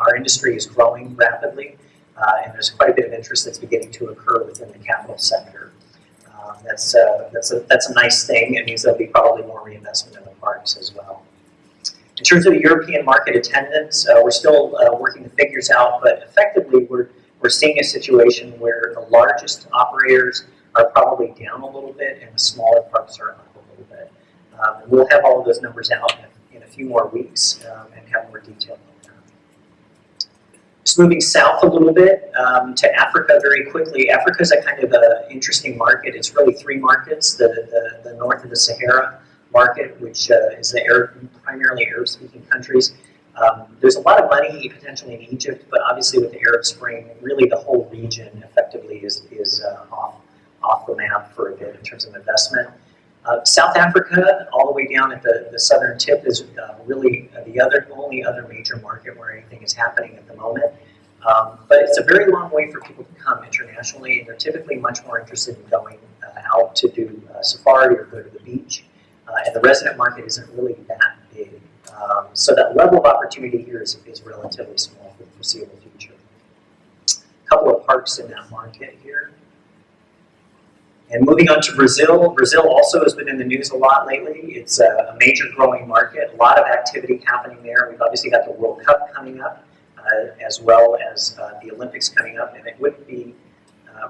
Our industry is growing rapidly, and there's quite a bit of interest that's beginning to occur within the capital sector. That's a nice thing. It means there'll be probably more reinvestment in the parks as well. In terms of the European market attendance, we're still working the figures out, but effectively we're seeing a situation where the largest operators are probably down a little bit and the smaller parks are up a little bit. We'll have all of those numbers out in a few more weeks and have more detail on that. Just moving south a little bit to Africa very quickly. Africa is a kind of an interesting market. It's really three markets: the north of the Sahara market, which is the primarily Arab-speaking countries. There's a lot of money potentially in Egypt, but obviously with the Arab Spring, really the whole region effectively is off the map for a bit in terms of investment. South Africa, all the way down at the southern tip, is really the only other major market where anything is happening at the moment. But it's a very long way for people to come internationally, and they're typically much more interested in going out to do safari or go to the beach. And the resident market isn't really that big. So that level of opportunity here is relatively small for the foreseeable future. A couple of parks in that market here. And moving on to Brazil. Brazil also has been in the news a lot lately. It's a major growing market, a lot of activity happening there. We've obviously got the World Cup coming up, as well as the Olympics coming up, and it wouldn't be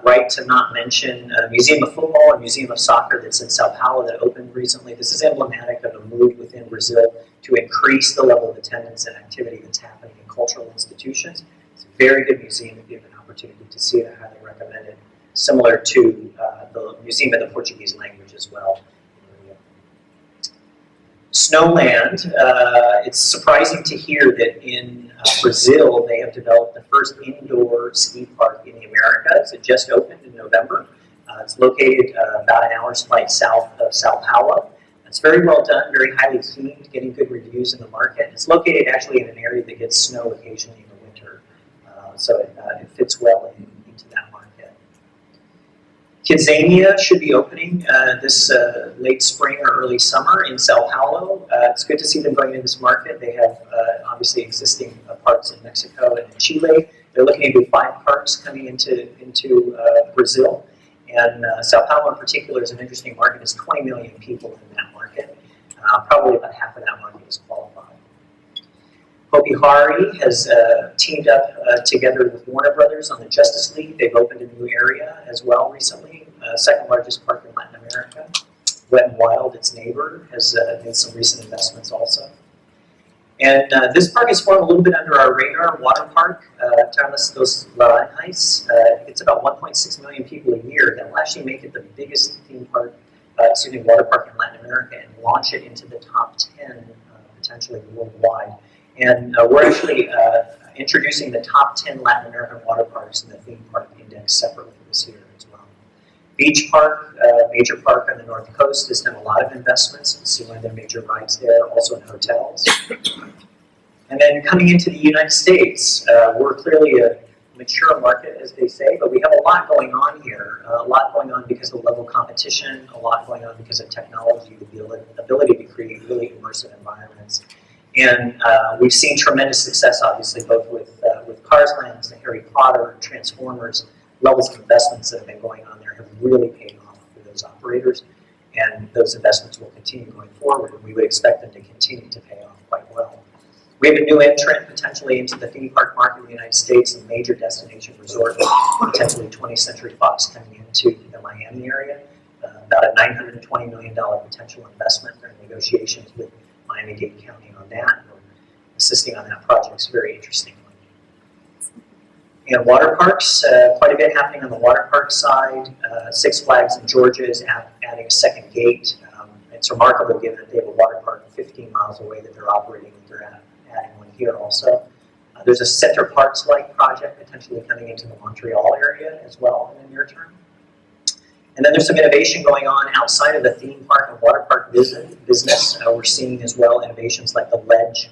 right to not mention a Museum of Football and Museum of Soccer that's in Sao Paulo that opened recently. This is emblematic of a move within Brazil to increase the level of attendance and activity that's happening in cultural institutions. It's a very good museum. If you have an opportunity to see it, I highly recommend it. Similar to the Museum of the Portuguese Language as well. Snowland, it's surprising to hear that in Brazil they have developed the first indoor ski park in the Americas. It just opened in November. It's located about an hour's flight south of Sao Paulo. It's very well done, very highly themed, getting good reviews in the market. It's located actually in an area that gets snow occasionally in the winter, so it fits well into that market. Kidzania should be opening this late spring or early summer in Sao Paulo. It's good to see them going into this market. They have obviously existing parks in Mexico and in Chile. They're looking to do 5 parks coming into Brazil. And Sao Paulo in particular is an interesting market. There's 20 million people in that market. Probably about half of that market is qualified. Hopi Hari has teamed up together with Warner Brothers on the Justice League. They've opened a new area as well recently, second largest park in Latin America. Wet n Wild, its neighbor, has made some recent investments also. And this park is formed a little bit under our radar. Water Park, Termas dos Laranjais. It's about 1.6 million people a year. That will actually make it the biggest water park in Latin America and launch it into the top 10 potentially worldwide. And we're actually introducing the top 10 Latin American water parks in the theme park index separately this year as well. Beach Park, major park on the North Coast, has done a lot of investments. You see one of their major rides there, also in hotels. And then coming into the United States, we're clearly a mature market, as they say, but we have a lot going on here. A lot going on because of level competition, a lot going on because of technology, the ability to create really immersive environments. And we've seen tremendous success, obviously, both with Cars Land, the Harry Potter, Transformers. Levels of investments that have been going on there have really paid off for those operators, and those investments will continue going forward, and we would expect them to continue to pay off quite well. We have a new entrant potentially into the theme park market in the United States, a major destination resort, potentially 20th Century Fox coming into the Miami area. About a $920 million potential investment. They're in negotiations with Miami-Dade County on that. We're assisting on that project. It's very interesting. And water parks, quite a bit happening on the water park side. Six Flags in Georgia is adding a second gate. It's remarkable given that they have a water park 15 miles away that they're operating, and they're adding one here also. There's a Center Parks-like project potentially coming into the Montreal area as well in the near term. And then there's some innovation going on outside of the theme park and water park business. We're seeing as well innovations like the Ledge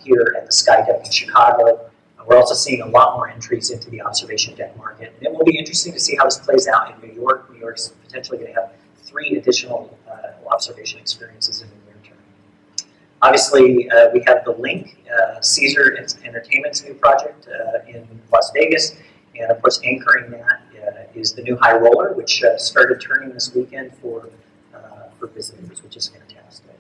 here at the Sky Deck in Chicago. We're also seeing a lot more entries into the observation deck market. And it will be interesting to see how this plays out in New York. New York's potentially going to have 3 additional observation experiences in the near term. Obviously, we have the Link, Caesar Entertainment's new project in Las Vegas. And of course, anchoring that is the new High Roller, which started turning this weekend for visitors, which is fantastic.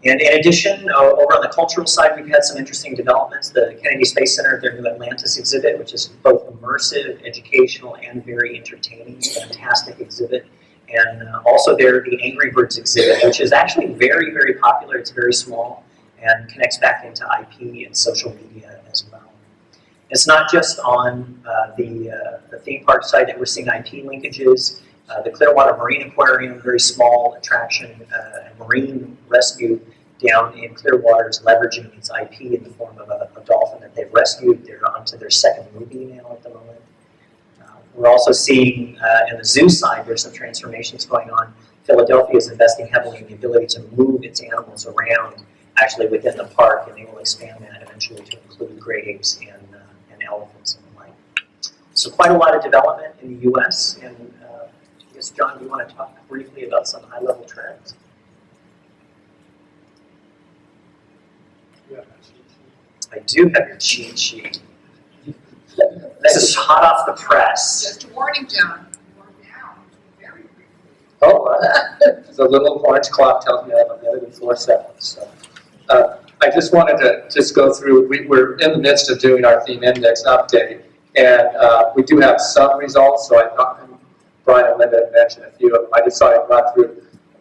And in addition, over on the cultural side, we've had some interesting developments. The Kennedy Space Center, their new Atlantis exhibit, which is both immersive, educational, and very entertaining, fantastic exhibit. And also the Angry Birds exhibit, which is actually very, very popular. It's very small and connects back into IP and social media as well. It's not just on the theme park side that we're seeing IP linkages. The Clearwater Marine Aquarium, very small attraction, marine rescue down in Clearwater is leveraging its IP in the form of a dolphin that they've rescued. They're on to their second movie now at the moment. We're also seeing in the zoo side, there's some transformations going on. Philadelphia is investing heavily in the ability to move its animals around actually within the park, and they will expand that eventually to include great apes and elephants and the like. So quite a lot of development in the U.S. And I guess, John, do you want to talk briefly about some high-level trends? I do have your cheat sheet. This is hot off the press. Just a warning, John. You're down very briefly. Oh, the little orange clock tells me I have a minute and 4 seconds. So, I just wanted to just go through, we're in the midst of doing our theme index update, and we do have some results, so Brian and Linda mentioned a few of them. I just thought I'd run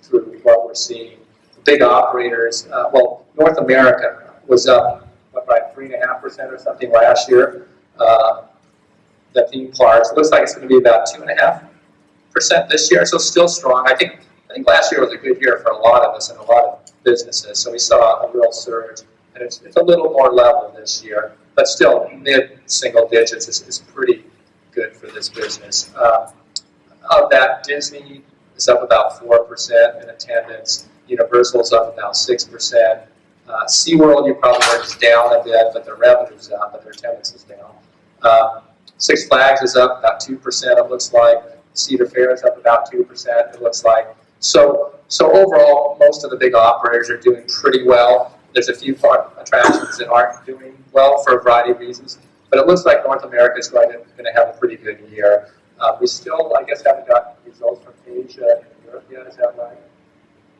through what we're seeing. The big operators, well, North America was up, about 3.5% or something last year. The theme parks, it looks like it's going to be about 2.5% this year, so still strong. I think last year was a good year for a lot of us and a lot of businesses, so we saw a real surge, and it's a little more level this year, but still mid-single digits is pretty good for this business. Of that, Disney is up about 4% in attendance. Universal's up about 6%. SeaWorld, you probably heard, is down a bit, but their revenue's up, but their attendance is down. Six Flags is up about 2%, it looks like. Cedar Fair is up about 2%, it looks like. So overall, most of the big operators are doing pretty well. There's a few attractions that aren't doing well for a variety of reasons, but it looks like North America is going to have a pretty good year. We still, I guess, haven't got results from Asia and Europe yet, is that right?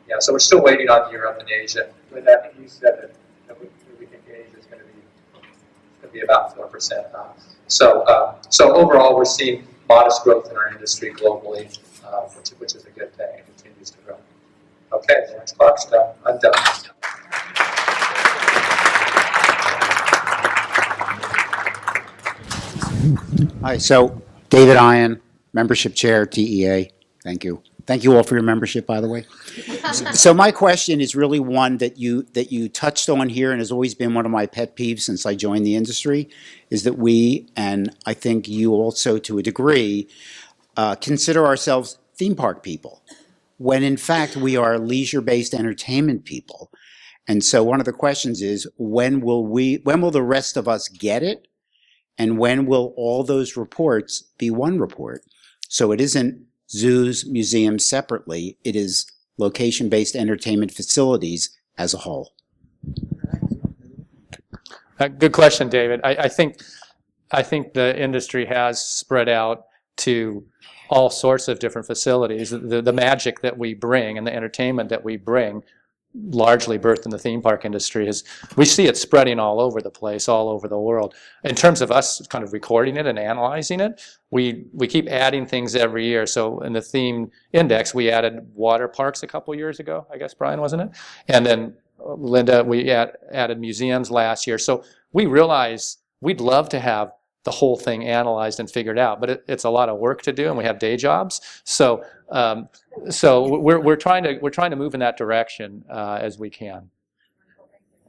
Yeah, so we're still waiting on Europe and Asia. But I think you said that we think Asia is going to be about 4% up. So overall, we're seeing modest growth in our industry globally, which is a good thing. It continues to grow. Okay, the next clock's done. I'm done. Hi, so David Ian, Membership Chair, TEA. Thank you. Thank you all for your membership, by the way. So my question is really one that you touched on here and has always been one of my pet peeves since I joined the industry, is that we, and I think you also to a degree, consider ourselves theme park people, when in fact we are leisure-based entertainment people. And so one of the questions is, when will the rest of us get it? And when will all those reports be one report? So it isn't zoos, museums separately, it is location-based entertainment facilities as a whole. Good question, David. I think the industry has spread out to all sorts of different facilities. The magic that we bring and the entertainment that we bring, largely birthed in the theme park industry, is we see it spreading all over the place, all over the world. In terms of us kind of recording it and analyzing it, we keep adding things every year. So in the theme index, we added water parks a couple years ago, I guess, Brian, wasn't it? And then Linda, we added museums last year. So we realize we'd love to have the whole thing analyzed and figured out, but it's a lot of work to do, and we have day jobs. So we're trying to move in that direction as we can.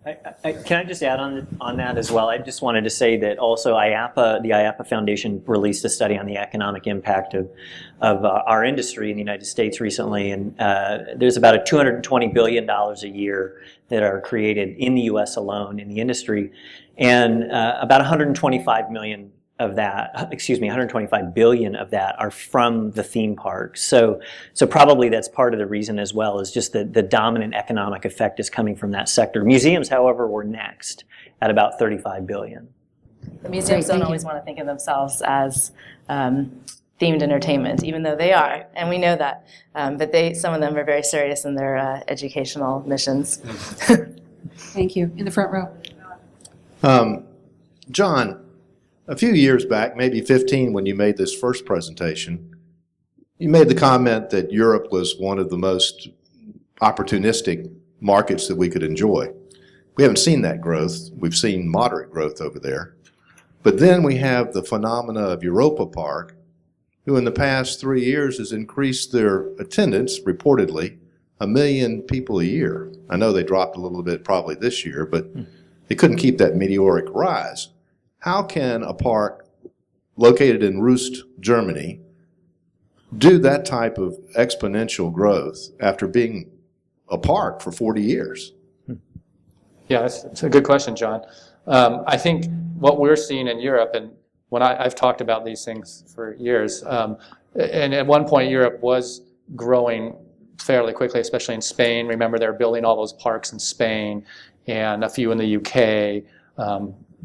Can I just add on that as well? I just wanted to say that also the IAPA Foundation released a study on the economic impact of our industry in the United States recently, and there's about $220 billion a year that are created in the U.S. alone in the industry, and about 125 million of that, 125 billion of that are from the theme parks. So probably that's part of the reason as well, is just the dominant economic effect is coming from that sector. Museums, however, were next at about 35 billion. The museums don't always want to think of themselves as themed entertainment, even though they are, and we know that. But some of them are very serious in their educational missions. Thank you. In the front row. John, a few years back, maybe 15, when you made this first presentation, you made the comment that Europe was one of the most opportunistic markets that we could enjoy. We haven't seen that growth. We've seen moderate growth over there. But then we have the phenomena of Europa Park, who in the past 3 years has increased their attendance, reportedly, 1 million people a year. I know they dropped a little bit probably this year, but they couldn't keep that meteoric rise. How can a park located in Rust, Germany, do that type of exponential growth after being a park for 40 years? Yeah, that's a good question, John. I think what we're seeing in Europe, and when I've talked about these things for years, and at one point Europe was growing fairly quickly, especially in Spain. Remember, they were building all those parks in Spain and a few in the UK,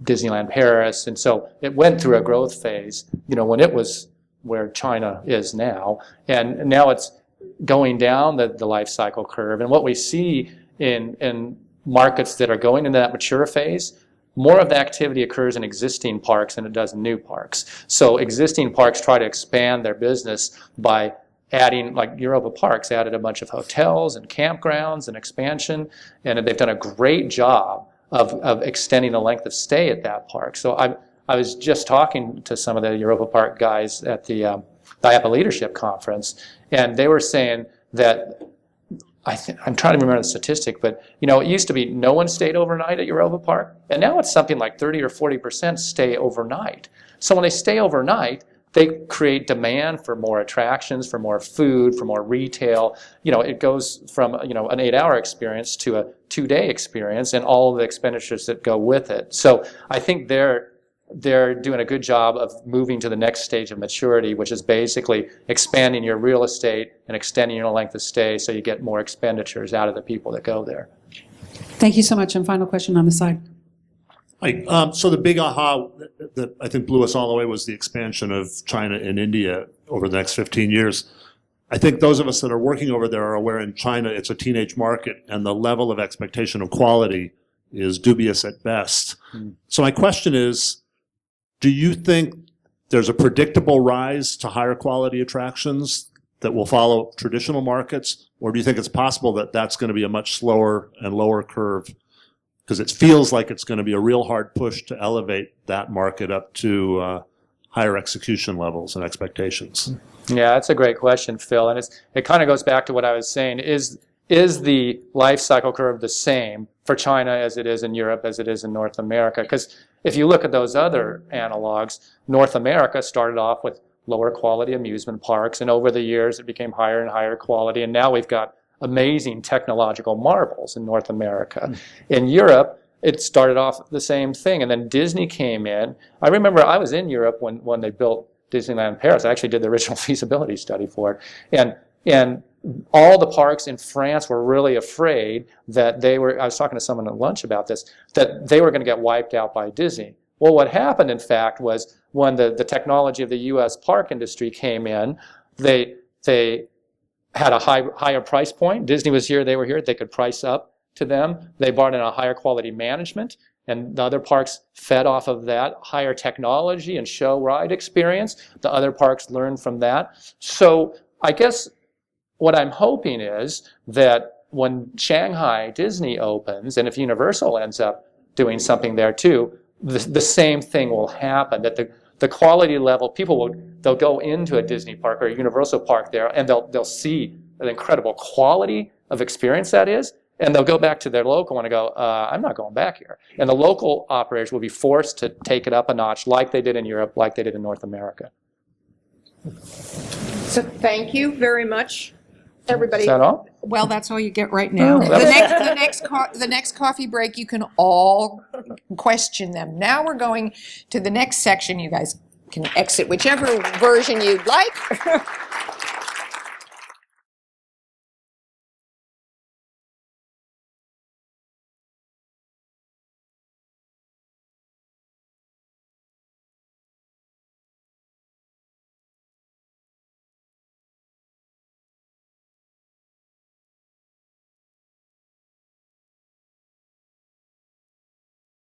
Disneyland Paris, and so it went through a growth phase, when it was where China is now, and now it's going down the life cycle curve. And what we see in markets that are going into that mature phase, more of the activity occurs in existing parks than it does in new parks. So existing parks try to expand their business by adding, like Europa Parks added a bunch of hotels and campgrounds and expansion, and they've done a great job of extending the length of stay at that park. So I was just talking to some of the Europa Park guys at the IAPA Leadership Conference, and they were saying that, I'm trying to remember the statistic, but it used to be no one stayed overnight at Europa Park, and now it's something like 30 or 40% stay overnight. So when they stay overnight, they create demand for more attractions, for more food, for more retail. It goes from an 8-hour experience to a 2-day experience, and all of the expenditures that go with it. So I think they're doing a good job of moving to the next stage of maturity, which is basically expanding your real estate and extending your length of stay so you get more expenditures out of the people that go there. Thank you so much. And final question on the side. Hi. So the big aha that I think blew us all away was the expansion of China and India over the next 15 years. I think those of us that are working over there are aware in China it's a teenage market, and the level of expectation of quality is dubious at best. So my question is, do you think there's a predictable rise to higher quality attractions that will follow traditional markets, or do you think it's possible that that's going to be a much slower and lower curve? Because it feels like it's going to be a real hard push to elevate that market up to higher execution levels and expectations. Yeah, that's a great question, Phil. And it kind of goes back to what I was saying. Is the life cycle curve the same for China as it is in Europe, as it is in North America? Because if you look at those other analogs, North America started off with lower quality amusement parks, and over the years it became higher and higher quality, and now we've got amazing technological marvels in North America. In Europe, it started off the same thing, and then Disney came in. I remember I was in Europe when they built Disneyland Paris. I actually did the original feasibility study for it, and all the parks in France were really afraid that I was talking to someone at lunch about this, that they were going to get wiped out by Disney. Well, what happened, in fact, was when the technology of the U.S. park industry came in, they had a higher price point. Disney was here, they were here, they could price up to them. They brought in a higher quality management, and the other parks fed off of that higher technology and show ride experience. The other parks learned from that. So I guess what I'm hoping is that when Shanghai Disney opens, and if Universal ends up doing something there too, the same thing will happen, that the quality level, they'll go into a Disney park or a Universal park there, and they'll see an incredible quality of experience that is, and they'll go back to their local one and go, I'm not going back here. And the local operators will be forced to take it up a notch like they did in Europe, like they did in North America. So thank you very much, everybody. Is that all? Well, that's all you get right now. The next coffee break, you can all question them. Now we're going to the next section. You guys can exit whichever version you'd like.